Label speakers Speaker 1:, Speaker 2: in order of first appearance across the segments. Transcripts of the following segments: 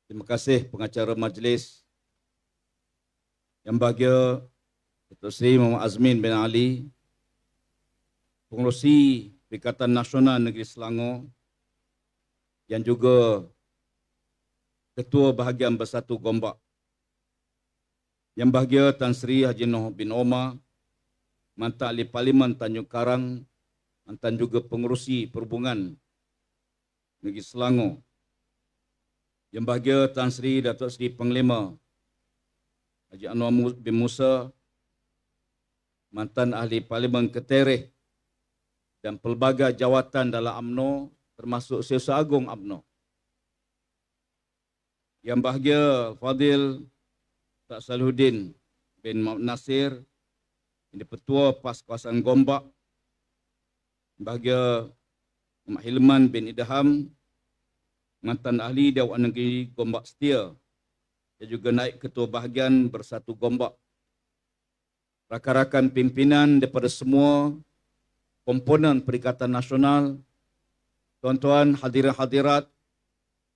Speaker 1: Terima kasih pengacara majlis yang bahagia Datuk Seri Muhammad Azmin bin Ali, Pengerusi Perikatan Nasional Negeri Selangor yang juga Ketua Bahagian Bersatu Gombak. Yang bahagia Tan Sri Haji Noh bin Omar, Mantan Ahli Parlimen Tanjung Karang, mantan juga Pengerusi Perhubungan Negeri Selangor. Yang bahagia Tan Sri Datuk Seri Panglima Haji Anwar bin Musa, mantan Ahli Parlimen Ketereh dan pelbagai jawatan dalam UMNO termasuk Setiausaha Agung UMNO. Yang bahagia Fadil Tak Salahuddin bin Muhammad Nasir, ini Petua PAS Kawasan Gombak. Bahagia Muhammad Hilman bin Idham, mantan ahli Dewan Negeri Gombak Setia dan juga naik Ketua Bahagian Bersatu Gombak. Rakan-rakan pimpinan daripada semua komponen Perikatan Nasional, tuan-tuan hadirin-hadirat,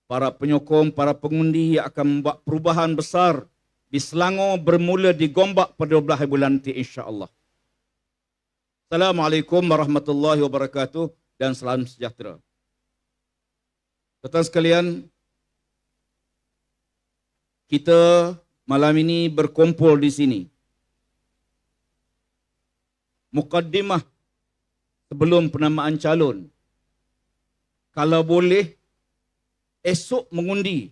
Speaker 1: para penyokong, para pengundi yang akan membuat perubahan besar di Selangor bermula di Gombak pada 12 bulan nanti insya-Allah. Assalamualaikum warahmatullahi wabarakatuh dan salam sejahtera. Tuan-tuan sekalian, kita malam ini berkumpul di sini. Mukaddimah sebelum penamaan calon. Kalau boleh, esok mengundi.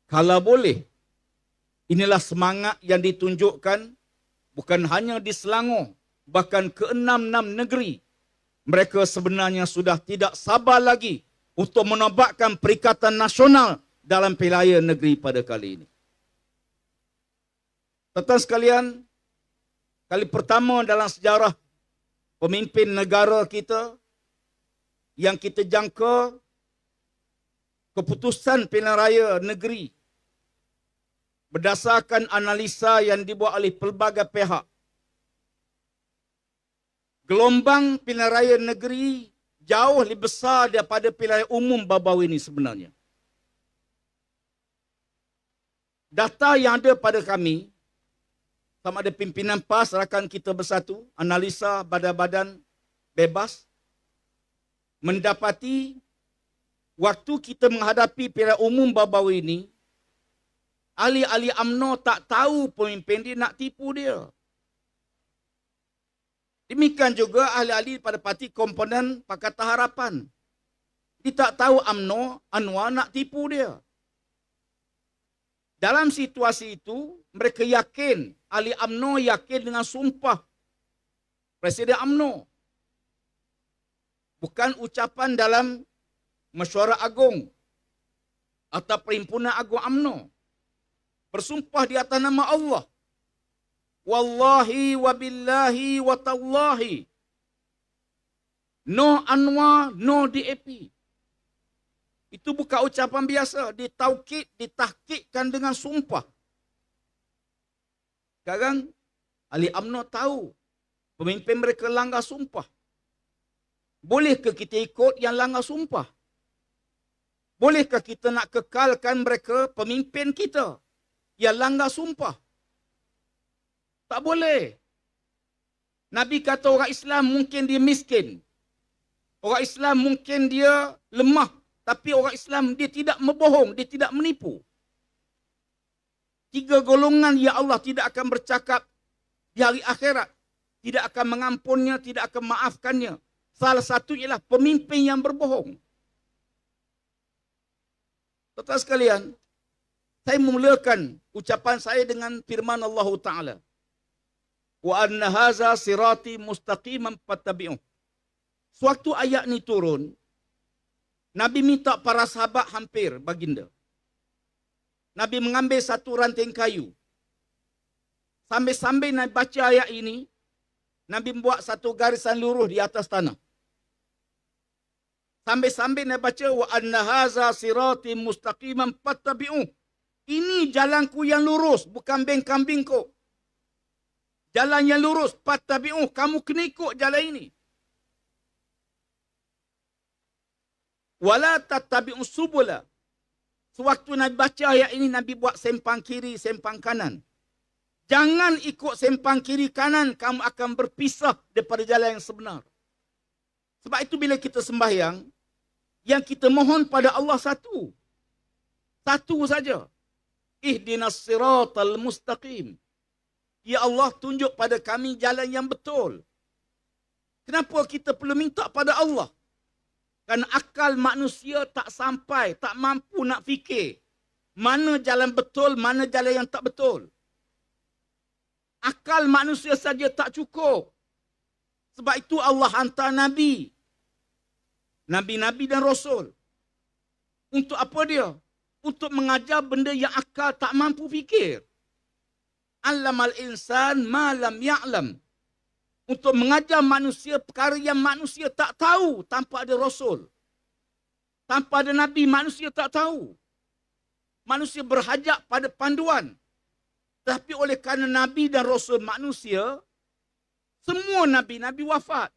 Speaker 1: Kalau boleh, inilah semangat yang ditunjukkan bukan hanya di Selangor, bahkan ke 6 negeri. Mereka sebenarnya sudah tidak sabar lagi untuk menobatkan Perikatan Nasional dalam pilihan negeri pada kali ini. Tuan-tuan sekalian, kali pertama dalam sejarah pemimpin negara kita yang kita jangka keputusan pilihan raya negeri berdasarkan analisa yang dibuat oleh pelbagai pihak. Gelombang pilihan raya negeri jauh lebih besar daripada pilihan umum baru-baru ini sebenarnya. Data yang ada pada kami, sama ada pimpinan PAS, rakan kita bersatu, analisa badan-badan bebas, mendapati waktu kita menghadapi pilihan umum baru-baru ini, ahli-ahli UMNO tak tahu pemimpin dia nak tipu dia. Demikian juga ahli-ahli pada parti komponen Pakatan Harapan. Dia tak tahu UMNO, Anwar nak tipu dia. Dalam situasi itu, mereka yakin, ahli UMNO yakin dengan sumpah Presiden UMNO. Bukan ucapan dalam Mesyuarat Agung atau Perhimpunan Agung UMNO. Bersumpah di atas nama Allah. Wallahi wa billahi wa tallahi. No Anwar, no DAP. Itu bukan ucapan biasa. Ditaukid, ditahkikkan dengan sumpah. Sekarang, ahli UMNO tahu pemimpin mereka langgar sumpah. Bolehkah kita ikut yang langgar sumpah? Bolehkah kita nak kekalkan mereka, pemimpin kita, yang langgar sumpah? Tak boleh. Nabi kata orang Islam mungkin dia miskin. Orang Islam mungkin dia lemah. Tapi orang Islam dia tidak membohong, dia tidak menipu. 3 golongan yang Allah tidak akan bercakap di hari akhirat. Tidak akan mengampunnya, tidak akan maafkannya. Salah satu ialah pemimpin yang berbohong. Tuan-tuan sekalian, saya memulakan ucapan saya dengan firman Allah Ta'ala. Wa anna haza sirati mustaqiman fattabi'uh. Suatu ayat ni turun, Nabi minta para sahabat hampir baginda. Nabi mengambil satu ranting kayu. Sambil-sambil Nabi baca ayat ini, Nabi membuat satu garisan lurus di atas tanah. Sambil-sambil Nabi baca, wa anna haza sirati mustaqiman fattabi'uh. Ini jalanku yang lurus, bukan beng-kambing kau. Jalan yang lurus, fattabi'uh, kamu kena ikut jalan ini. Wala tattabi'us subula. Sewaktu Nabi baca ayat ini, Nabi buat sempang kiri, sempang kanan. Jangan ikut sempang kiri kanan, kamu akan berpisah daripada jalan yang sebenar. Sebab itu bila kita sembahyang, yang kita mohon pada Allah satu. Satu saja. Ihdinas siratal mustaqim. Ya Allah, tunjuk pada kami jalan yang betul. Kenapa kita perlu minta pada Allah? Kerana akal manusia tak sampai, tak mampu nak fikir. Mana jalan betul, mana jalan yang tak betul. Akal manusia saja tak cukup. Sebab itu Allah hantar Nabi. Nabi-Nabi dan Rasul. Untuk apa dia? Untuk mengajar benda yang akal tak mampu fikir. Allamal insan ma lam ya'lam. Untuk mengajar manusia perkara yang manusia tak tahu tanpa ada Rasul. Tanpa ada Nabi, manusia tak tahu. Manusia berhajat pada panduan. Tapi oleh kerana Nabi dan Rasul manusia, semua Nabi-Nabi wafat.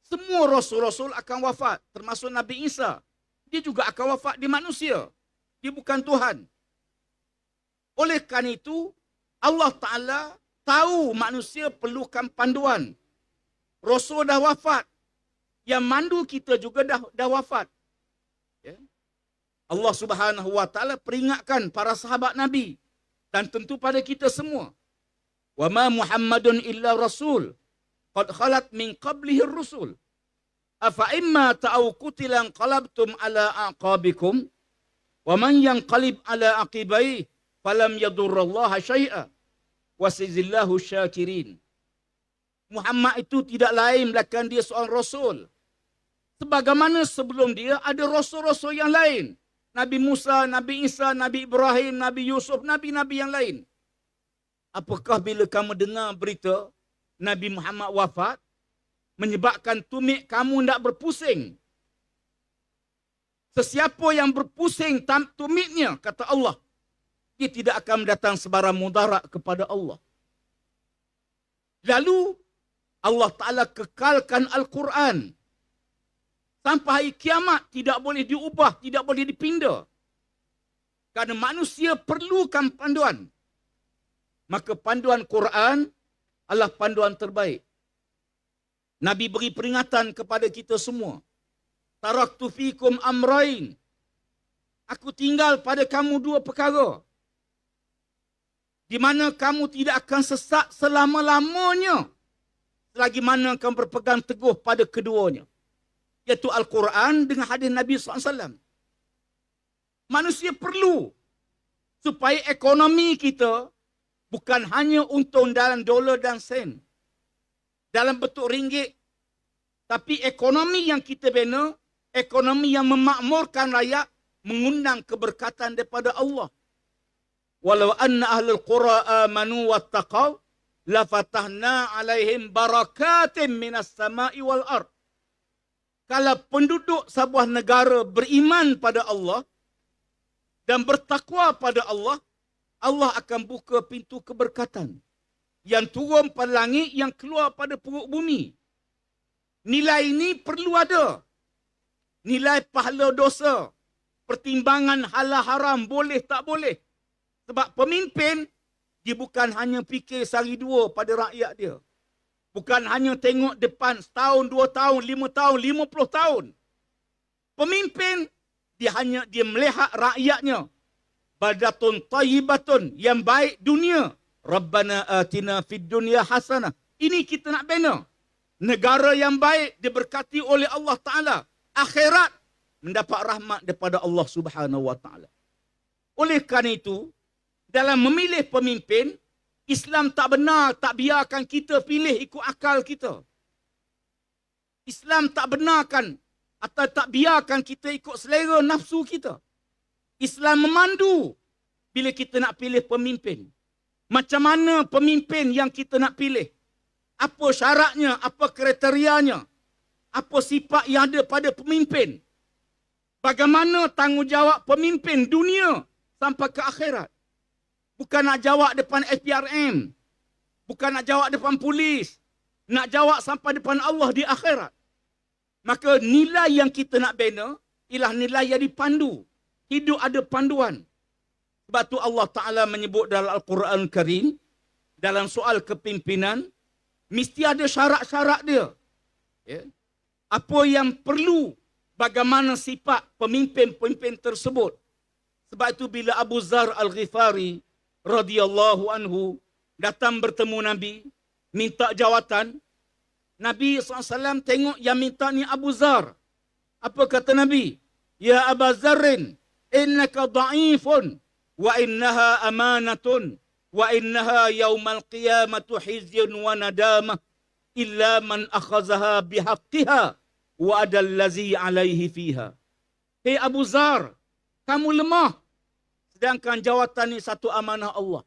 Speaker 1: Semua Rasul-Rasul akan wafat. Termasuk Nabi Isa. Dia juga akan wafat di manusia. Dia bukan Tuhan. Oleh kerana itu, Allah Ta'ala tahu manusia perlukan panduan. Rasul dah wafat. Yang mandu kita juga dah wafat. Ya? Allah Subhanahu Wa Ta'ala peringatkan para sahabat Nabi. Dan tentu pada kita semua. Wa ma Muhammadun illa rasul. Qad khalat min qablihi rusul. Afa imma ta'aw qutilan qalabtum ala aqabikum. Wa man yanqalib ala aqibai falam yadurrallaha syai'a. Wasizillahu syakirin. Muhammad itu tidak lain melainkan dia seorang rasul. Sebagaimana sebelum dia ada rasul-rasul yang lain. Nabi Musa, Nabi Isa, Nabi Ibrahim, Nabi Yusuf, Nabi-Nabi yang lain. Apakah bila kamu dengar berita Nabi Muhammad wafat, menyebabkan tumit kamu tidak berpusing? Sesiapa yang berpusing tumitnya, kata Allah, dia tidak akan mendatang sebarang mudarat kepada Allah. Lalu, Allah Ta'ala kekalkan Al-Quran. Sampai hari kiamat tidak boleh diubah, tidak boleh dipindah. Kerana manusia perlukan panduan. Maka panduan Quran adalah panduan terbaik. Nabi beri peringatan kepada kita semua. Taraktu fikum amrain. Aku tinggal pada kamu dua perkara. Di mana kamu tidak akan sesat selama-lamanya. Selagi mana kamu berpegang teguh pada keduanya. Iaitu Al-Quran dengan hadis Nabi SAW. Manusia perlu supaya ekonomi kita bukan hanya untung dalam dolar dan sen, dalam bentuk ringgit, tapi ekonomi yang kita bina, ekonomi yang memakmurkan rakyat, mengundang keberkatan daripada Allah. Walau anna ahlul qura amanu wattaqaw la fatahna alaihim barakatim minas sama'i wal ard. Kalau penduduk sebuah negara beriman pada Allah dan bertakwa pada Allah, Allah akan buka pintu keberkatan yang turun pada langit, yang keluar pada perut bumi. Nilai ini perlu ada. Nilai pahala dosa, pertimbangan halal haram, boleh tak boleh. Sebab pemimpin, dia bukan hanya fikir sehari dua pada rakyat dia. Bukan hanya tengok depan setahun, 2 tahun, 5 tahun, 50 tahun. Pemimpin, dia melihat rakyatnya. Badatun tayyibatun, yang baik dunia. Rabbana atina fid dunya hasanah. Ini kita nak bina. Negara yang baik diberkati oleh Allah Ta'ala. Akhirat mendapat rahmat daripada Allah Subhanahu Wa Ta'ala. Oleh kerana itu, dalam memilih pemimpin, Islam tak benar, tak biarkan kita pilih ikut akal kita. Islam tak benarkan atau tak biarkan kita ikut selera nafsu kita. Islam memandu bila kita nak pilih pemimpin. Macam mana pemimpin yang kita nak pilih? Apa syaratnya, apa kriterianya? Apa sifat yang ada pada pemimpin? Bagaimana tanggungjawab pemimpin dunia sampai ke akhirat? Bukan nak jawab depan SPRM. Bukan nak jawab depan polis. Nak jawab sampai depan Allah di akhirat. Maka nilai yang kita nak bina ialah nilai yang dipandu hidup ada panduan. Sebab tu Allah Ta'ala menyebut dalam Al-Quran Karim, dalam soal kepimpinan, mesti ada syarat-syarat dia. Ya. Apa yang perlu, bagaimana sifat pemimpin-pemimpin tersebut. Sebab itu bila Abu Zar Al-Ghifari radhiyallahu anhu datang bertemu Nabi, minta jawatan, Nabi SAW tengok yang minta ni Abu Zar. Apa kata Nabi? Ya Aba Zarrin, innaka da'ifun, wa innaha amanatun, wa innaha yawmal qiyamatu hizyun wa nadamah, illa man akhazaha bihaqqiha, wa adallazi alaihi fiha. Hei Abu Zar, kamu lemah. Sedangkan jawatan ni satu amanah Allah.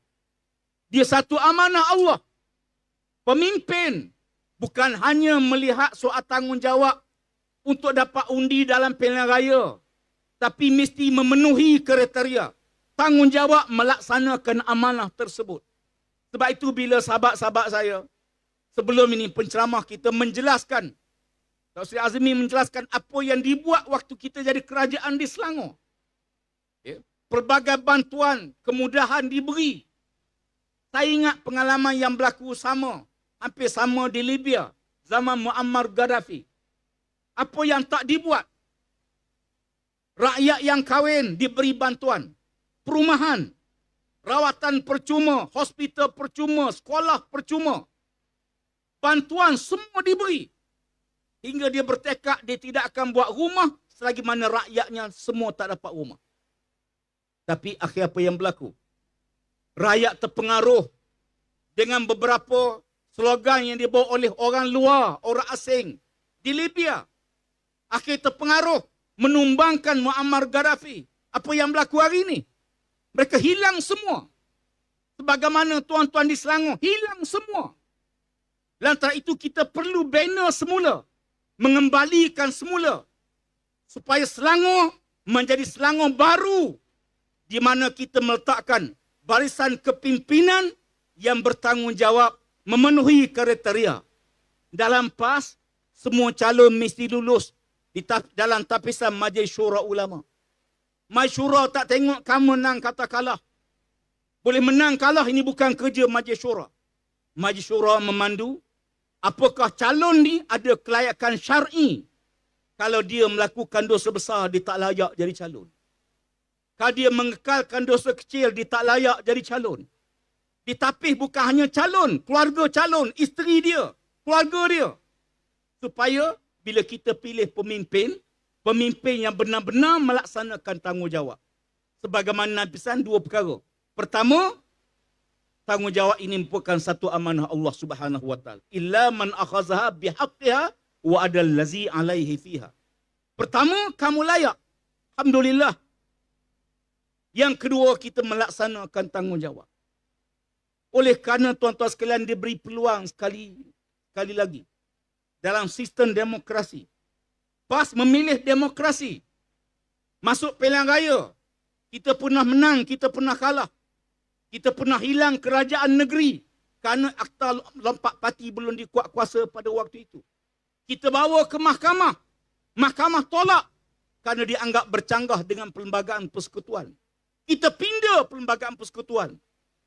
Speaker 1: Dia satu amanah Allah. Pemimpin bukan hanya melihat soal tanggungjawab untuk dapat undi dalam pilihan raya, tapi mesti memenuhi kriteria tanggungjawab melaksanakan amanah tersebut. Sebab itu bila sahabat-sahabat saya sebelum ini penceramah kita menjelaskan, Dr. Sri Azmi menjelaskan apa yang dibuat waktu kita jadi kerajaan di Selangor. Ya. Pelbagai bantuan, kemudahan diberi. Saya ingat pengalaman yang berlaku sama, hampir sama di Libya, zaman Muammar Gaddafi. Apa yang tak dibuat? Rakyat yang kahwin diberi bantuan. Perumahan, rawatan percuma, hospital percuma, sekolah percuma. Bantuan semua diberi. Hingga dia bertekad dia tidak akan buat rumah selagi mana rakyatnya semua tak dapat rumah. Tapi akhir apa yang berlaku? Rakyat terpengaruh dengan beberapa slogan yang dibawa oleh orang luar, orang asing di Libya. Akhir terpengaruh menumbangkan Muammar Gaddafi. Apa yang berlaku hari ini? Mereka hilang semua. Sebagaimana tuan-tuan di Selangor, hilang semua. Lantaran itu kita perlu bina semula. Mengembalikan semula. Supaya Selangor menjadi Selangor baru. Di mana kita meletakkan barisan kepimpinan yang bertanggungjawab memenuhi kriteria. Dalam PAS, semua calon mesti lulus dalam tapisan Majlis Syura Ulama. Majlis Syura tak tengok kamu menang kata kalah. Boleh menang kalah, ini bukan kerja Majlis Syura. Majlis Syura memandu apakah calon ni ada kelayakan syar'i. Kalau dia melakukan dosa besar, dia tak layak jadi calon. Kalau dia mengekalkan dosa kecil, dia tak layak jadi calon. Ditapih bukan hanya calon, keluarga calon, isteri dia, keluarga dia. Supaya bila kita pilih pemimpin, pemimpin yang benar-benar melaksanakan tanggungjawab. Sebagaimana pesan dua perkara. Pertama, tanggungjawab ini merupakan satu amanah Allah Subhanahu wa taala. Illa man akhazaha bihaqqiha wa adallazi alaihi fiha. Pertama, kamu layak. Alhamdulillah. Yang kedua, kita melaksanakan tanggungjawab. Oleh kerana tuan-tuan sekalian diberi peluang sekali lagi dalam sistem demokrasi. PAS memilih demokrasi. Masuk pilihan raya. Kita pernah menang, kita pernah kalah. Kita pernah hilang kerajaan negeri kerana akta lompat parti belum dikuat kuasa pada waktu itu. Kita bawa ke mahkamah. Mahkamah tolak kerana dianggap bercanggah dengan perlembagaan persekutuan. Kita pindah perlembagaan persekutuan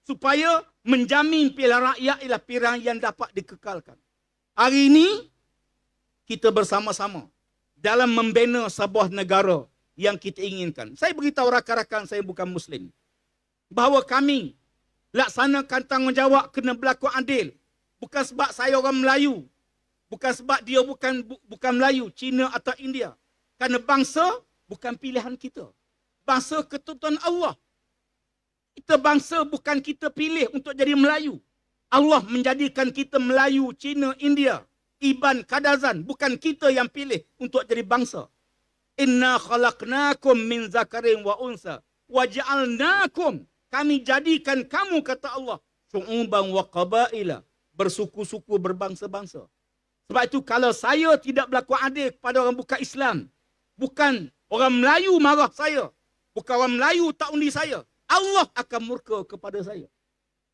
Speaker 1: supaya menjamin pilihan rakyat ialah pilihan yang dapat dikekalkan. Hari ini kita bersama-sama dalam membina sebuah negara yang kita inginkan. Saya beritahu rakan-rakan saya bukan Muslim bahawa kami laksanakan tanggungjawab kena berlaku adil. Bukan sebab saya orang Melayu, bukan sebab dia bukan Melayu, Cina atau India. Kerana bangsa bukan pilihan kita. Bangsa ketentuan Allah. Kita bangsa bukan kita pilih untuk jadi Melayu. Allah menjadikan kita Melayu, Cina, India, Iban, Kadazan. Bukan kita yang pilih untuk jadi bangsa. Inna khalaqnakum min zakarin wa unsa wa ja'alnakum. Kami jadikan kamu, kata Allah, syu'uban wa qabaila. Bersuku-suku, berbangsa-bangsa. Sebab itu kalau saya tidak berlaku adil kepada orang bukan Islam, bukan orang Melayu marah saya, bukan orang Melayu tak undi saya, Allah akan murka kepada saya.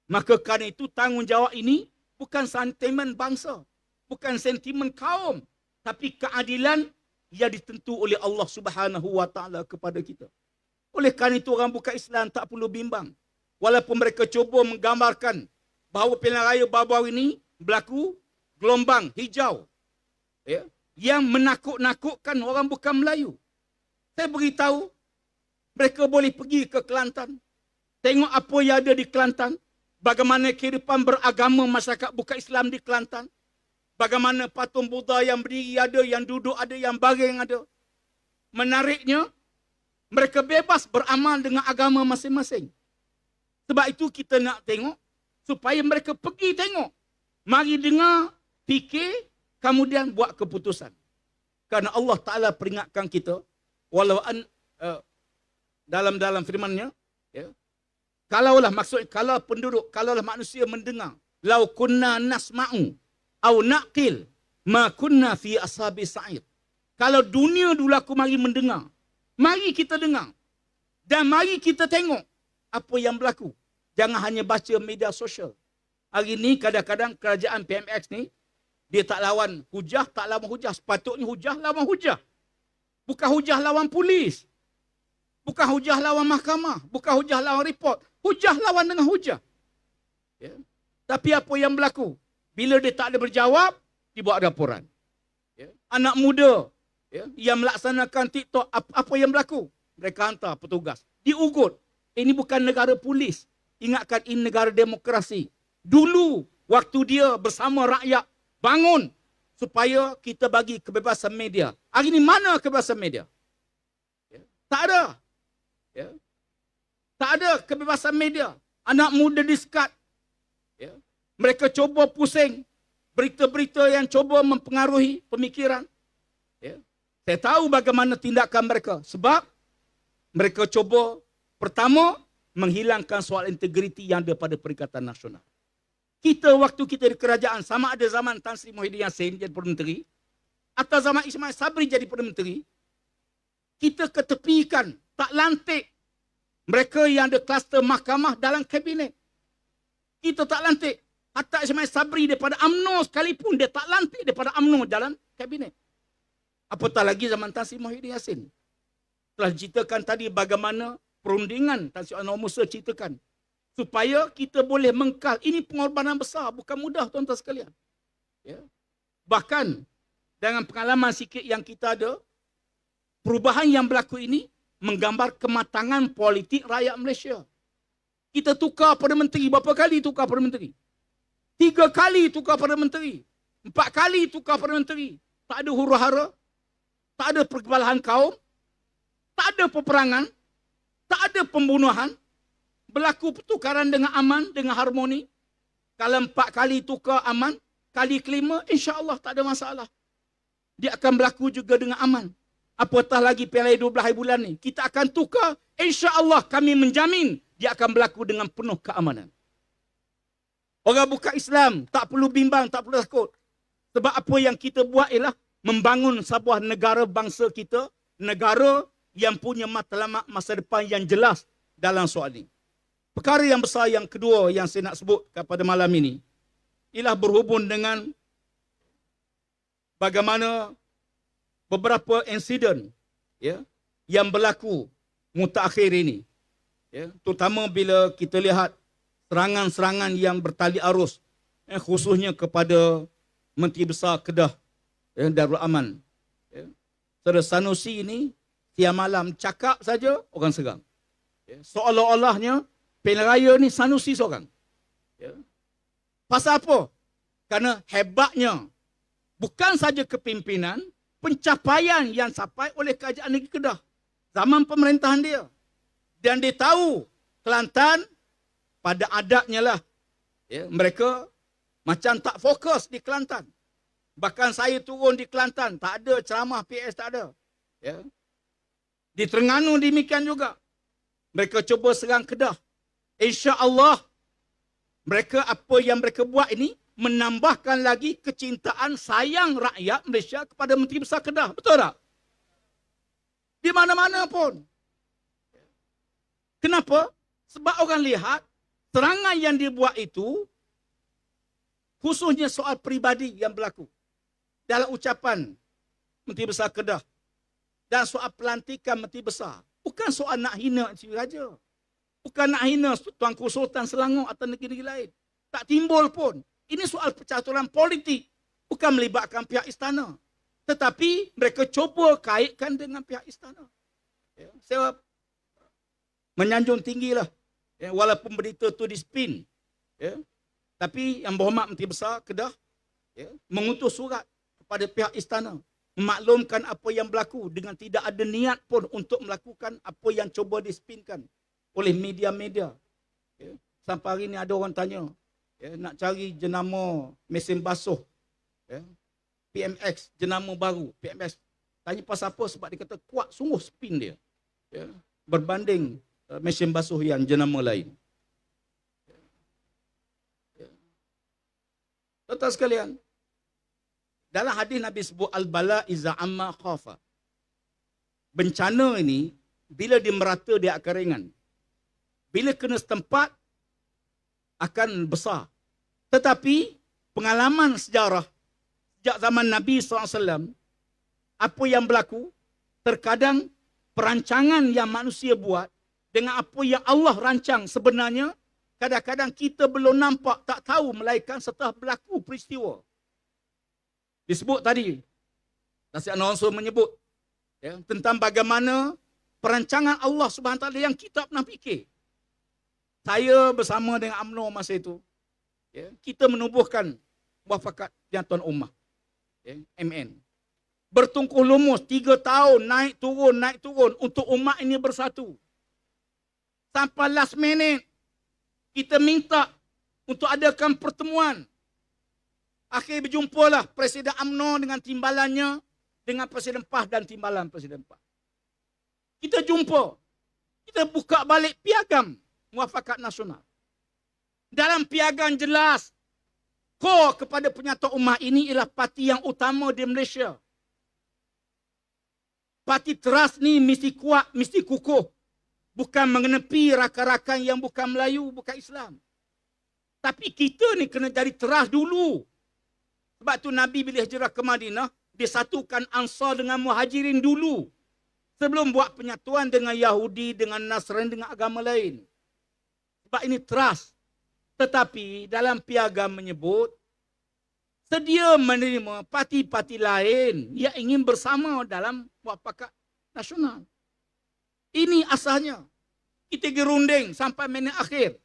Speaker 1: Maka kerana itu tanggungjawab ini bukan sentimen bangsa, bukan sentimen kaum, tapi keadilan yang ditentu oleh Allah Subhanahu wa taala kepada kita. Oleh kerana itu orang bukan Islam tak perlu bimbang. Walaupun mereka cuba menggambarkan bahawa pilihan raya baru-baru ini berlaku gelombang hijau, ya, yang menakut-nakutkan orang bukan Melayu. Saya beritahu, mereka boleh pergi ke Kelantan, tengok apa yang ada di Kelantan, bagaimana kehidupan beragama masyarakat bukan Islam di Kelantan, bagaimana patung Buddha yang berdiri ada, yang duduk ada, yang baring ada. Menariknya, mereka bebas beramal dengan agama masing-masing. Sebab itu kita nak tengok, supaya mereka pergi tengok. Mari dengar, fikir, kemudian buat keputusan. Karena Allah Ta'ala peringatkan kita, walau dalam firman-Nya, ya, kalaulah manusia mendengar, lau kunna nasma'u au naqil ma kunna fi ashabi sa'ir. Kalau dunia dulu aku mari mendengar, mari kita dengar dan mari kita tengok apa yang berlaku. Jangan hanya baca media sosial. Hari ini kadang-kadang kerajaan PMX ni dia tak lawan hujah, tak lawan hujah. Sepatutnya hujah lawan hujah. Bukan hujah lawan polis. Bukan hujah lawan mahkamah. Bukan hujah lawan report. Hujah lawan dengan hujah. Ya. Tapi apa yang berlaku? Bila dia tak ada berjawab, dibuat laporan. Ya. Anak muda, ya, yang melaksanakan TikTok, apa yang berlaku? Mereka hantar petugas. Diugut. Ini bukan negara polis. Ingatkan, ini negara demokrasi. Dulu, waktu dia bersama rakyat, bangun supaya kita bagi kebebasan media. Hari ini mana kebebasan media? Ya. Tak ada. Ya. Tak ada kebebasan media. Anak muda disekat. Ya. Mereka cuba pusing berita-berita yang cuba mempengaruhi pemikiran. Ya. Saya tahu bagaimana tindakan mereka. Sebab mereka cuba pertama menghilangkan soal integriti yang ada pada Perikatan Nasional. Kita waktu kita di kerajaan, sama ada zaman Tan Sri Muhyiddin Yassin jadi Perdana Menteri, atau zaman Ismail Sabri jadi Perdana Menteri, kita ketepikan, tak lantik mereka yang ada kluster mahkamah dalam kabinet. Kita tak lantik. Hatta Ismail Sabri daripada UMNO sekalipun, dia tak lantik daripada UMNO dalam kabinet. Apatah lagi zaman Tan Sri Muhyiddin Yassin. Telah ceritakan tadi bagaimana perundingan Tan Sri Anwar Musa ceritakan. Supaya kita boleh mengkal. Ini pengorbanan besar, bukan mudah tuan-tuan sekalian. Ya. Bahkan dengan pengalaman sikit yang kita ada, perubahan yang berlaku ini menggambar kematangan politik rakyat Malaysia. Kita tukar Perdana Menteri, berapa kali tukar Perdana Menteri? 3 kali tukar Perdana Menteri. 4 kali tukar Perdana Menteri. Tak ada huru-hara, tak ada perkebalahan kaum, tak ada peperangan, tak ada pembunuhan. Berlaku pertukaran dengan aman, dengan harmoni. Kalau 4 kali tukar aman, kali kelima, insya-Allah tak ada masalah. Dia akan berlaku juga dengan aman. Apatah lagi pilihan 12 hari bulan ni. Kita akan tukar, insya-Allah kami menjamin dia akan berlaku dengan penuh keamanan. Orang bukan Islam, tak perlu bimbang, tak perlu takut. Sebab apa yang kita buat ialah membangun sebuah negara bangsa kita, negara yang punya matlamat masa depan yang jelas dalam soal ini. Perkara yang besar yang kedua yang saya nak sebut pada malam ini ialah berhubung dengan bagaimana beberapa insiden, ya, yang berlaku mutakhir ini. Ya, terutama bila kita lihat serangan-serangan yang bertali arus, khususnya kepada Menteri Besar Kedah, ya, Darul Aman. Ya. Saudara Sanusi ini tiap malam cakap saja orang serang. Ya. Seolah-olahnya pilihan raya ni Sanusi seorang. Ya. Pasal apa? Kerana hebatnya bukan saja kepimpinan, pencapaian yang sampai oleh Kerajaan Negeri Kedah zaman pemerintahan dia. Dan dia tahu Kelantan pada adatnya lah, ya, mereka macam tak fokus di Kelantan. Bahkan saya turun di Kelantan, tak ada ceramah PS, tak ada. Ya. Di Terengganu demikian juga. Mereka cuba serang Kedah. InsyaAllah mereka apa yang mereka buat ini menambahkan lagi kecintaan sayang rakyat Malaysia kepada Menteri Besar Kedah. Betul tak? Di mana-mana pun. Kenapa? Sebab orang lihat serangan yang dibuat itu khususnya soal peribadi yang berlaku dalam ucapan Menteri Besar Kedah dan soal pelantikan Menteri Besar. Bukan soal nak hina Sri Raja. Bukan nak hina Tuanku Sultan Selangor atau negeri-negeri lain. Tak timbul pun. Ini soal percaturan politik. Bukan melibatkan pihak istana. Tetapi mereka cuba kaitkan dengan pihak istana. Ya, saya menyanjung tinggilah. Ya, walaupun berita tu dispin. Ya, tapi Yang Berhormat Menteri Besar Kedah mengutus surat kepada pihak istana. Memaklumkan apa yang berlaku dengan tidak ada niat pun untuk melakukan apa yang cuba dispinkan oleh media-media. Ya, sampai hari ini ada orang tanya, nak cari jenama mesin basuh, PMX, jenama baru, PMX. Tanya pasal apa? Sebab dia kata kuat sungguh spin dia. Berbanding mesin basuh yang jenama lain. Tuan-tuan sekalian, dalam hadis Nabi sebut al-bala iza amma khafa. Bencana ini bila dia merata dia akan ringan. Bila kena setempat akan besar. Tetapi pengalaman sejarah sejak zaman Nabi SAW, apa yang berlaku, terkadang perancangan yang manusia buat dengan apa yang Allah rancang sebenarnya, kadang-kadang kita belum nampak, tak tahu melainkan setelah berlaku peristiwa. Disebut tadi, Nasihat Rasul menyebut tentang bagaimana perancangan Allah SWT yang kita pernah fikir. Saya bersama dengan UMNO masa itu, kita menubuhkan Muafakat Jatuan Ummah, MN. Bertungkuh lumus 3 tahun, naik turun untuk umat ini bersatu. Sampai last minute, kita minta untuk adakan pertemuan. Akhir berjumpalah Presiden UMNO dengan timbalannya, dengan Presiden PAS dan timbalan Presiden PAS. Kita jumpa. Kita buka balik piagam Muafakat Nasional. Dalam piagam jelas, core kepada penyatuan umat ini ialah parti yang utama di Malaysia. Parti teras ni mesti kuat, mesti kukuh. Bukan mengenepi rakan-rakan yang bukan Melayu, bukan Islam. Tapi kita ni kena jadi teras dulu. Sebab tu Nabi bila hijrah ke Madinah, dia satukan Ansar dengan Muhajirin dulu. Sebelum buat penyatuan dengan Yahudi, dengan Nasrani, dengan agama lain. Sebab ini trust. Tetapi dalam piagam menyebut, sedia menerima parti-parti lain yang ingin bersama dalam Muafakat Nasional. Ini asalnya. Kita gerunding sampai minit akhir.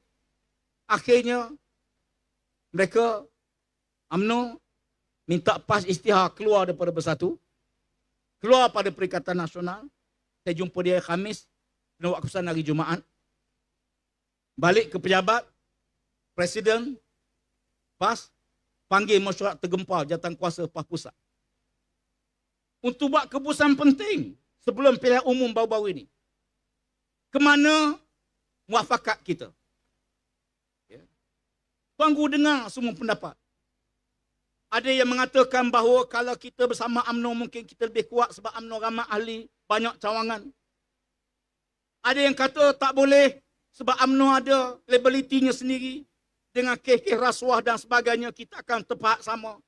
Speaker 1: Akhirnya, mereka, UMNO, minta PAS istihar keluar daripada bersatu. Keluar pada Perikatan Nasional. Saya jumpa dia Khamis. Kena buat keputusan hari Jumaat. Balik ke pejabat. Presiden PAS panggil mesyuarat tergempar Jawatankuasa PAS Pusat. Untuk buat keputusan penting sebelum pilihan umum baru-baru ini. Kemana muafakat kita? Tuan Guru dengar semua pendapat. Ada yang mengatakan bahawa kalau kita bersama UMNO mungkin kita lebih kuat sebab UMNO ramai ahli, banyak cawangan. Ada yang kata tak boleh sebab UMNO ada labelitinya sendiri. Dengan kes-kes rasuah dan sebagainya kita akan terpahat sama.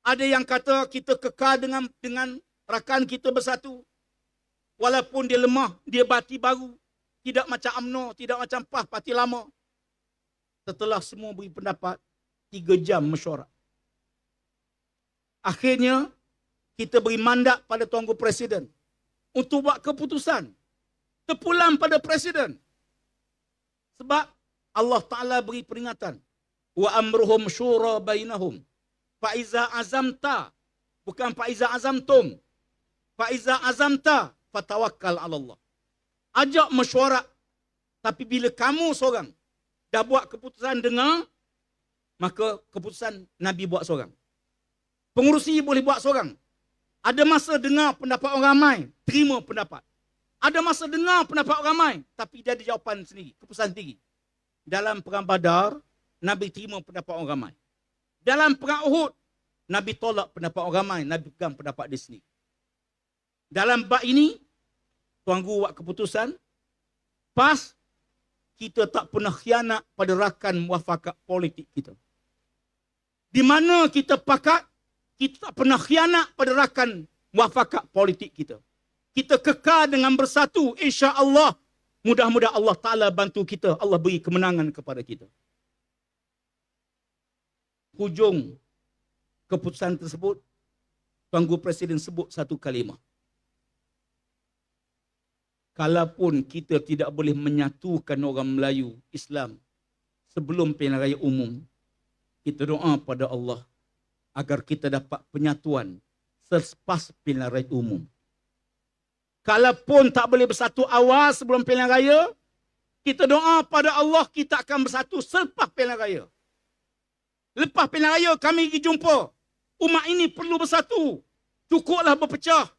Speaker 1: Ada yang kata kita kekal dengan rakan kita bersatu. Walaupun dia lemah, dia parti baru. Tidak macam UMNO, tidak macam PAS, parti lama. Setelah semua beri pendapat, 3 jam mesyuarat. Akhirnya, kita beri mandat pada Tuan Guru Presiden untuk buat keputusan. Terpulang pada Presiden. Sebab Allah Ta'ala beri peringatan. Wa amruhum syura bainahum. Fa'iza azamta. Bukan fa'iza azamtum. Fa'iza azamta. Fatawakkal ala Allah. Ajak mesyuarat. Tapi bila kamu seorang dah buat keputusan dengar, maka keputusan Nabi buat seorang. Pengurusi boleh buat seorang. Ada masa dengar pendapat orang ramai, terima pendapat. Ada masa dengar pendapat orang ramai, tapi dia ada jawapan sendiri, keputusan sendiri. Dalam perang Badar, Nabi terima pendapat orang ramai. Dalam perang Uhud, Nabi tolak pendapat orang ramai, Nabi pegang pendapat dia sendiri. Dalam bab ini, Tuan Guru buat keputusan, PAS, kita tak pernah khianat pada rakan muafakat politik kita. Di mana kita pakat, kita tak pernah khianat pada rakan muafakat politik kita. kita kekal dengan bersatu, insya-Allah. Mudah-mudahan Allah Ta'ala bantu kita. Allah beri kemenangan kepada kita. Hujung keputusan tersebut, Tuan Guru Presiden sebut satu kalimah. Kalaupun kita tidak boleh menyatukan orang Melayu Islam sebelum pilihan raya umum, kita doa pada Allah agar kita dapat penyatuan selepas pilihan raya umum. Kalaupun tak boleh bersatu awal sebelum pilihan raya, kita doa pada Allah kita akan bersatu selepas pilihan raya. Lepas pilihan raya kami pergi jumpa. Umat ini perlu bersatu. Cukuplah berpecah.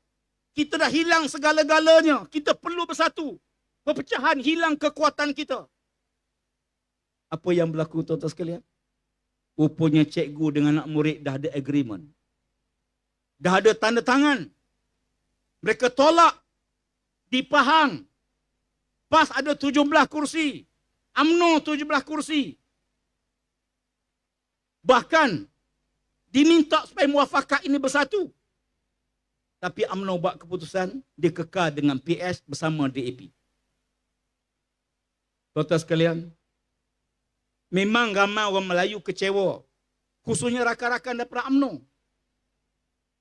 Speaker 1: Kita dah hilang segala-galanya. Kita perlu bersatu. Perpecahan hilang kekuatan kita. Apa yang berlaku tuan-tuan sekalian? Rupanya cikgu dengan anak murid dah ada agreement. Dah ada tanda tangan. Mereka tolak di Pahang. PAS ada 17 kursi. UMNO 17 kursi. Bahkan diminta supaya muafakat ini bersatu. Tapi UMNO buat keputusan dia kekal dengan PS bersama DAP. Tuan-tuan sekalian, memang ramai orang Melayu kecewa. Khususnya rakan-rakan daripada UMNO.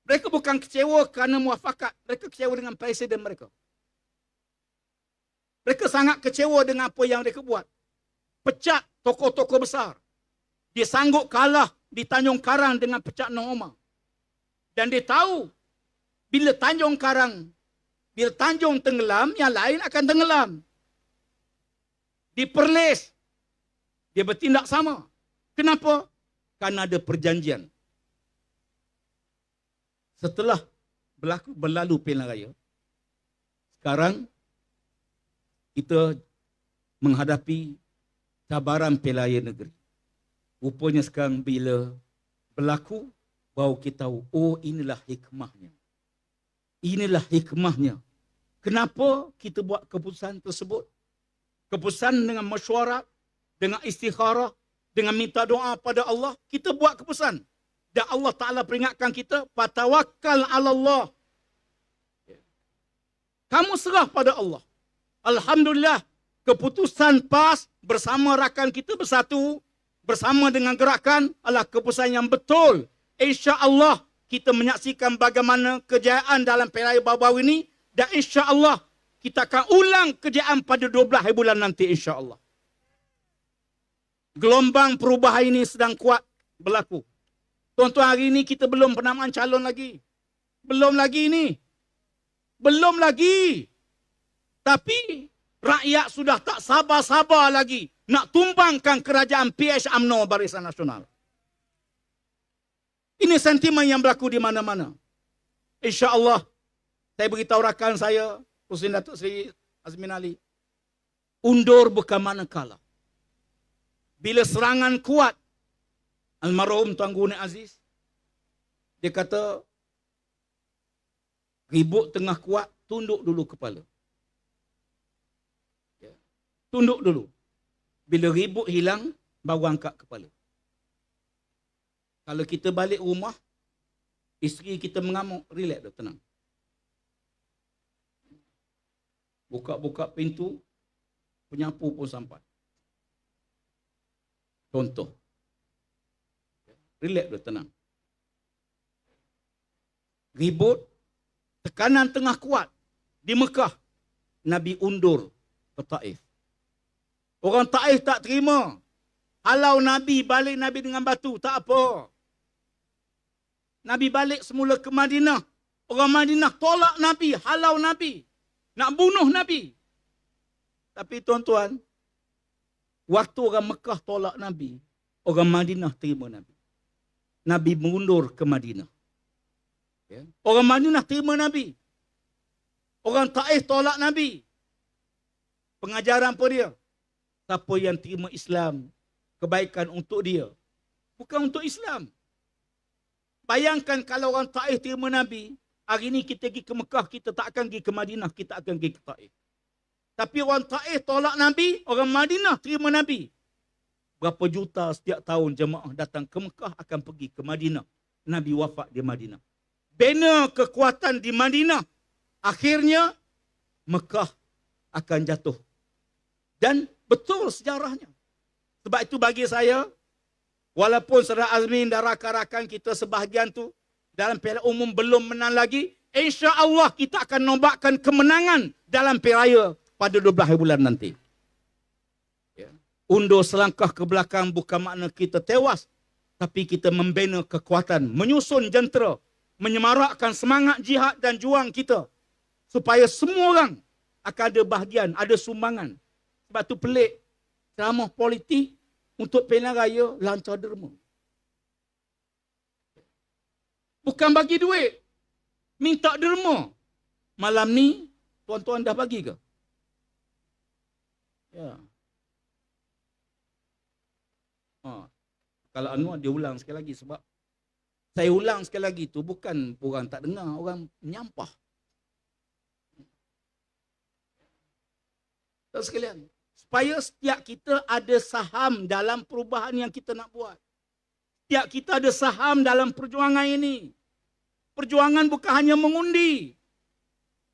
Speaker 1: Mereka bukan kecewa kerana muafakat. Mereka kecewa dengan presiden mereka. Mereka sangat kecewa dengan apa yang mereka buat. Pecat tokoh-tokoh besar. Dia sanggup kalah di Tanjung Karang dengan pecat Noh Omar. Dan dia tahu bila Tanjung Karang, bila Tanjung tenggelam, yang lain akan tenggelam. Di Perlis, dia bertindak sama. Kenapa? Karena ada perjanjian. Setelah berlalu pilihan raya, sekarang kita menghadapi cabaran pilihan raya negeri. Rupanya sekarang bila berlaku, baru kita tahu, oh inilah hikmahnya. Inilah hikmahnya. Kenapa kita buat keputusan tersebut? Keputusan dengan mesyuarat, dengan istikharah, dengan minta doa pada Allah, kita buat keputusan. Dan Allah Ta'ala peringatkan kita, fatawakkal ala Allah. Kamu serah pada Allah. Alhamdulillah, keputusan PAS bersama rakan kita bersatu, bersama dengan gerakan adalah keputusan yang betul. InsyaAllah kita menyaksikan bagaimana kejayaan dalam pilihan raya baru-baru ini. Dan insyaAllah kita akan ulang kejayaan pada 12 hari bulan nanti insyaAllah. Gelombang perubahan ini sedang kuat berlaku. Tuan-tuan, hari ini kita belum penamaan calon lagi. Belum lagi ini. Belum lagi. Tapi rakyat sudah tak sabar-sabar lagi nak tumbangkan kerajaan PH UMNO Barisan Nasional. Ini sentimen yang berlaku di mana-mana. InsyaAllah, saya beritahu rakan saya, Presiden Datuk Seri Azmin Ali, undur bukan manakala. Bila serangan kuat, almarhum Tuan Guru Nik Aziz, dia kata, ribut tengah kuat, tunduk dulu kepala. Tunduk dulu. Bila ribut hilang, baru angkat kepala. Kalau kita balik rumah, isteri kita mengamuk, relax dah, tenang. Buka-buka pintu, penyapu pun sampai. Contoh. Relax dah, tenang. Ribut, tekanan tengah kuat. Di Mekah, Nabi undur ke Taif. Orang Taif tak terima. Halau Nabi, balik Nabi dengan batu. Tak apa. Nabi balik semula ke Madinah. Orang Madinah tolak Nabi, halau Nabi. Nak bunuh Nabi. Tapi tuan-tuan, waktu orang Mekah tolak Nabi, orang Madinah terima Nabi. Nabi mundur ke Madinah. Orang Madinah terima Nabi. Orang Taif tolak Nabi. Pengajaran apa dia? Siapa yang terima Islam, kebaikan untuk dia. Bukan untuk Islam. Bayangkan kalau orang Taif terima Nabi, hari ini kita pergi ke Mekah, kita tak akan pergi ke Madinah, kita akan pergi ke Taif. Tapi orang Taif tolak Nabi, orang Madinah terima Nabi. Berapa juta setiap tahun jemaah datang ke Mekah akan pergi ke Madinah. Nabi wafat di Madinah. Bina kekuatan di Madinah akhirnya Mekah akan jatuh. Dan betul sejarahnya. Sebab itu bagi saya, walaupun Saudara Azmin dan rakan-rakan kita sebahagian tu dalam Piala Umum belum menang lagi, insya-Allah kita akan nombakkan kemenangan dalam Piala Raya pada 12 hari bulan nanti. Ya. Undur selangkah ke belakang bukan makna kita tewas, tapi kita membina kekuatan, menyusun jentera, menyemarakkan semangat jihad dan juang kita supaya semua orang akan ada bahagian, ada sumbangan. Sebab tu pelik ceramah politik untuk pilihan raya lancar derma. Bukan bagi duit, minta derma. Malam ni tuan-tuan dah bagi ke? Ya. Kalau Anwar dia ulang sekali lagi, sebab saya ulang sekali lagi tu bukan orang tak dengar, orang menyampah. Tuan sekalian, supaya setiap kita ada saham dalam perubahan yang kita nak buat. Setiap kita ada saham dalam perjuangan ini. Perjuangan bukan hanya mengundi,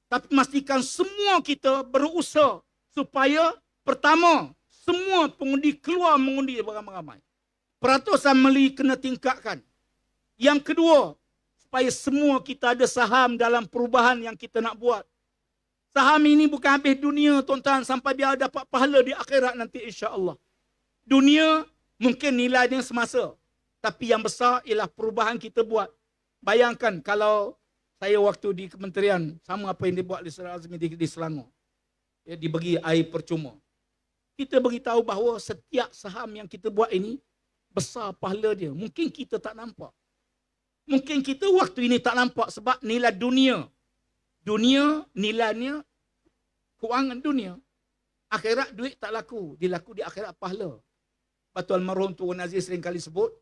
Speaker 1: tapi memastikan semua kita berusaha supaya pertama, semua pengundi keluar mengundi beramai-ramai. Peratusan membeli kena tingkatkan. Yang kedua, supaya semua kita ada saham dalam perubahan yang kita nak buat. Saham ini bukan habis dunia, tuan-tuan, sampai dia dapat pahala di akhirat nanti insya-Allah. Dunia mungkin nilainya semasa, tapi yang besar ialah perubahan kita buat. Bayangkan kalau saya waktu di kementerian, sama apa yang dibuat oleh Saudara Azmi di Selangor. Ya, dibagi air percuma. Kita beritahu bahawa setiap saham yang kita buat ini, besar pahala dia. Mungkin kita tak nampak. Mungkin kita waktu ini tak nampak sebab nilai dunia. Dunia nilainya kewangan dunia. Akhirat duit tak laku. Dia laku di akhirat pahala. Batu almarhum Tuan Aziz sering kali sebut,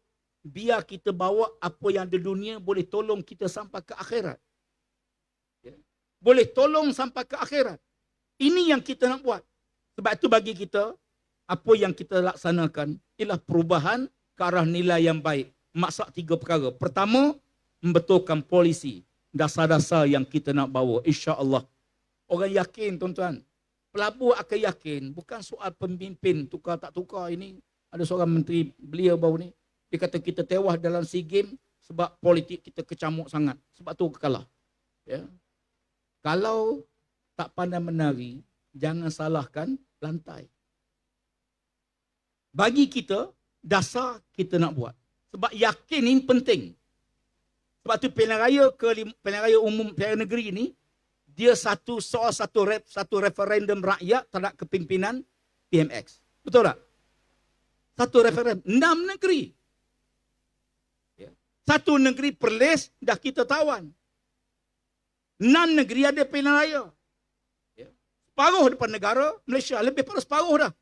Speaker 1: biar kita bawa apa yang ada dunia boleh tolong kita sampai ke akhirat. Ya. Boleh tolong sampai ke akhirat. Ini yang kita nak buat. Sebab itu bagi kita, apa yang kita laksanakan ialah perubahan ke arah nilai yang baik. Maksud 3 perkara. Pertama, membetulkan polisi. Dasar-dasar yang kita nak bawa. InsyaAllah. Orang yakin, tuan-tuan. Pelabur akan yakin. Bukan soal pemimpin tukar tak tukar ini. Ada seorang menteri beliau baru ni. Dia kata kita tewas dalam SEA Games sebab politik kita kecamuk sangat. Sebab tu kalah. Ya. Kalau tak pandai menari, jangan salahkan lantai. Bagi kita, dasar kita nak buat. Sebab yakin ini penting. Sebab tu pilihan raya umum pilihan negeri ini, dia satu referendum rakyat terhadap kepimpinan PMX. Betul tak? Satu referendum. 6 negeri. Ya. Satu negeri Perlis dah kita tawan. 6 negeri ada pilihan raya. Ya. Separuh depan negara, Malaysia lebih pada separuh dah.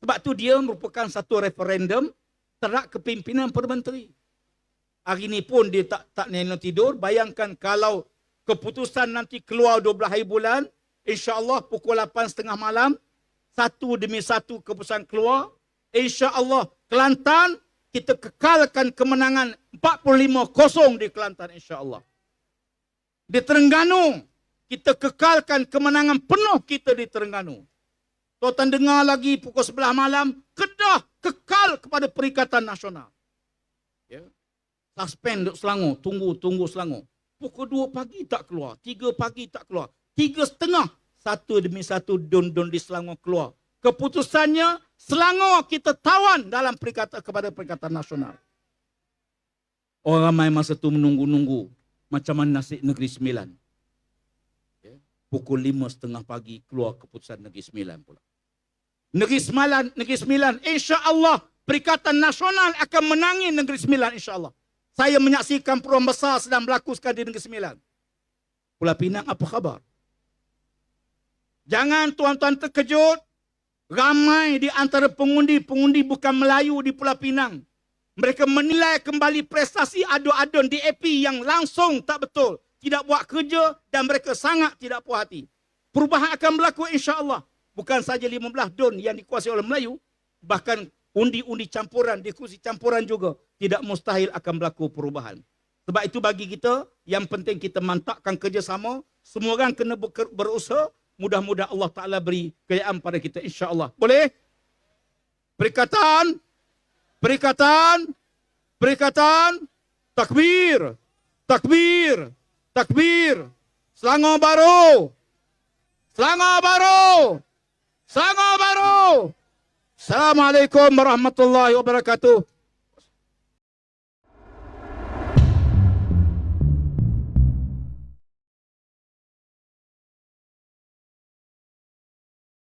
Speaker 1: Sebab tu dia merupakan satu referendum terhadap kepimpinan Perdana Menteri. Hari ini pun dia tak neno tidur. Bayangkan kalau keputusan nanti keluar 12 hari bulan, insya-Allah pukul 8.30 malam, satu demi satu keputusan keluar, insya-Allah Kelantan kita kekalkan kemenangan 45-0 di Kelantan insya-Allah. Di Terengganu kita kekalkan kemenangan penuh kita di Terengganu. Tuan-tuan dengar lagi pukul 11 malam, Kedah kekal kepada Perikatan Nasional. Ya. Suspend duduk Selangor, tunggu Selangor. Pukul 2 pagi tak keluar, 3 pagi tak keluar, 3.30, satu demi satu don-don di Selangor keluar. Keputusannya, Selangor kita tawan dalam kepada Perikatan Nasional. Orang ramai masa tu menunggu-nunggu macam mana nasib Negeri Sembilan. Ya. Pukul 5.30 pagi keluar keputusan Negeri Sembilan pula. Negeri Sembilan, insya-Allah Perikatan Nasional akan menangi Negeri Sembilan insya-Allah. Saya menyaksikan perubahan besar sedang berlaku sekarang di Negeri Sembilan. Pulau Pinang apa khabar? Jangan tuan-tuan terkejut. Ramai di antara pengundi bukan Melayu di Pulau Pinang. Mereka menilai kembali prestasi adu-adun DAP yang langsung tak betul. Tidak buat kerja dan mereka sangat tidak puas hati. Perubahan akan berlaku insya-Allah. Bukan saja 15 don yang dikuasai oleh Melayu. Bahkan undi-undi campuran, diskusi campuran juga tidak mustahil akan berlaku perubahan. Sebab itu bagi kita, yang penting kita mantapkan kerjasama Semua orang kena berusaha. Mudah-mudahan Allah Ta'ala beri kejayaan pada kita, insya-Allah. Boleh? Perikatan, perikatan, perikatan, takbir, takbir, takbir. Selangor baru, Selangor baru, Selangor baru. Assalamualaikum warahmatullahi wabarakatuh.